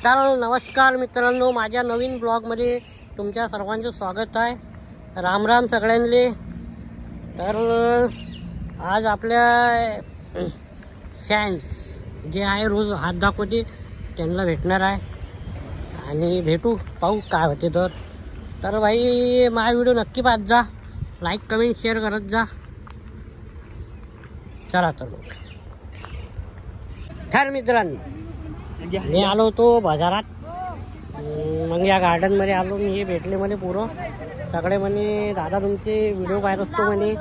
तर नमस्कार मित्रांनो, माझ्या नवीन ब्लॉगमध्ये तुमच्या सर्वांचं स्वागत आहे. राम राम सगळ्यांना. तर आज आपल्या फॅन्स जे आहे रोज हात दाखवते त्यांना भेटणार आहे आणि भेटू, पाहू काय होते. तर भाई माझा व्हिडिओ नक्की पाहत जा, लाईक कमेंट शेअर करत जा. चला तर मित्रांनो, मी आलो होतो बाजारात. मग या गार्डनमध्ये आलो मी. हे भेटले म्हणे पोरं सगळे, म्हणे दादा तुमचे व्हिडिओ पाहत असतो म्हणे.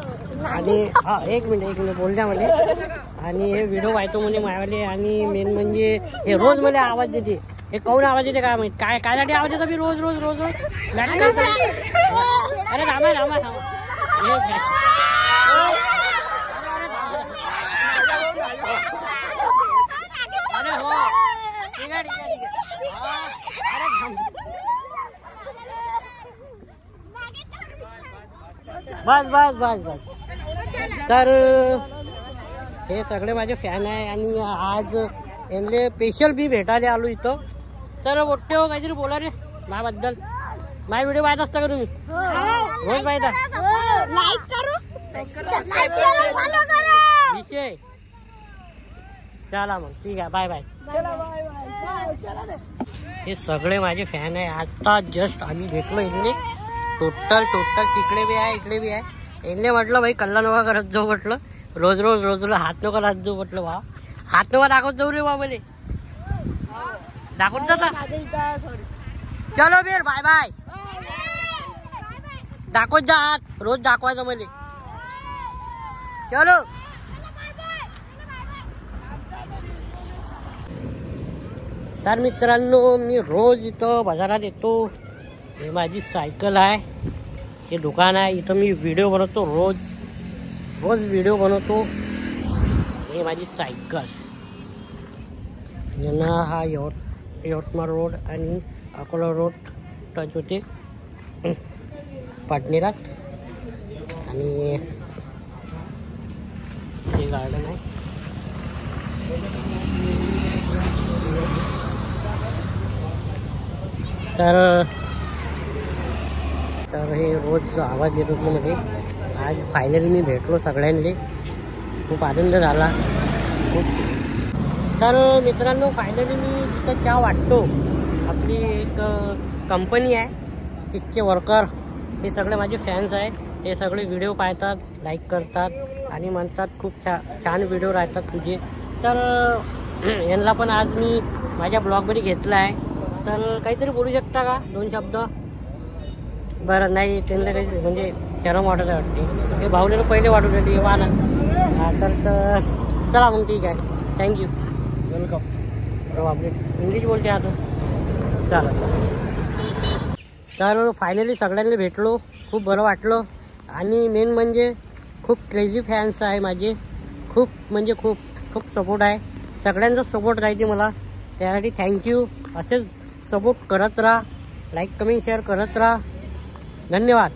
आणि एक मिनिट बोल द्या म्हणे. आणि हे व्हिडिओ पाहतो म्हणे मायावाले. आणि मेन म्हणजे हे रोज मला आवाज देते. हे कोण आवाज देते काय माहित, कायसाठी आवाज देतो मी रोज रोज रोज रोज नाटक. अरे थांबा थांबा थांबा. अरे हो ठीक आहे ठीक आहे ठीक आहे. अरे बस बस बस बस. तर हे सगळे माझे फॅन आहे आणि आज यांना स्पेशल मी भेटायला आलो इथं. तर मोठे हो काहीतरी बोला रे माझ्याबद्दल. माझे व्हिडिओ पाहत असता का तुम्ही? रोज पाहता? विषय चला मग ठीक आहे, बाय बाय. हे सगळे माझे फॅन आहे. आता जस्ट आम्ही भेटलो इथले. टोटल तिकडे बी आहे इकडे बी आहे. यांनी म्हटलं भाई कल्ला नका करत जाऊ म्हटलं. रोज रोज रोज रोज हात नका राहत जाऊ म्हटलं. वा हात नका दाखवत जाऊ रे बा मले. दाखवत जाता. चलो बेर बाय बाय. दाखवत जा हात, रोज दाखवायचं मले. चलो. तर मित्रांनो, मी रोज इथं बाजारात येतो. हे माझी सायकल आहे, हे दुकान आहे. इथं मी व्हिडिओ बनवतो, रोज व्हिडिओ बनवतो. हे माझी सायकल. यांना हा यवतमाळ रोड आणि अकोला रोड टच होते पाटणेरात. आणि हे गार्डन आहे. तर हे रोज आवाज येत होतो मध्ये. आज फायनली मी भेटलो सगळ्यांना. खूप आनंद झाला खूप. तर मित्रांनो, फायनली मी तिथं क्या वाटतो. आपली एक कंपनी आहे, तिथचे वर्कर हे सगळे माझे फॅन्स आहेत. हे सगळे व्हिडिओ पाहतात, लाईक करतात आणि म्हणतात खूप छान व्हिडिओ राहतात तुझे. तर यांना पण आज मी माझ्या ब्लॉगमध्ये घेतलं आहे. तर काहीतरी बोलू शकता का दोन शब्द? बरं नाही, त्यांना काही म्हणजे शरम वाटत वाटते. ते भावनेला पहिले वाटून राहिली वा ना. तर चला मग ठीक आहे, थँक्यू, वेलकम. आपले इंग्लिश बोलते आता. चला. तर फायनली सगळ्यांना भेटलो, खूप बरं वाटलं. आणि मेन म्हणजे खूप क्रेझी फॅन्स आहे माझे. खूप म्हणजे खूप सपोर्ट आहे. सगळ्यांचा सपोर्ट राहते मला, त्यासाठी थँक्यू. असेच सपोर्ट करत राहा, लाईक कमेंट शेअर करत राहा. धन्यवाद.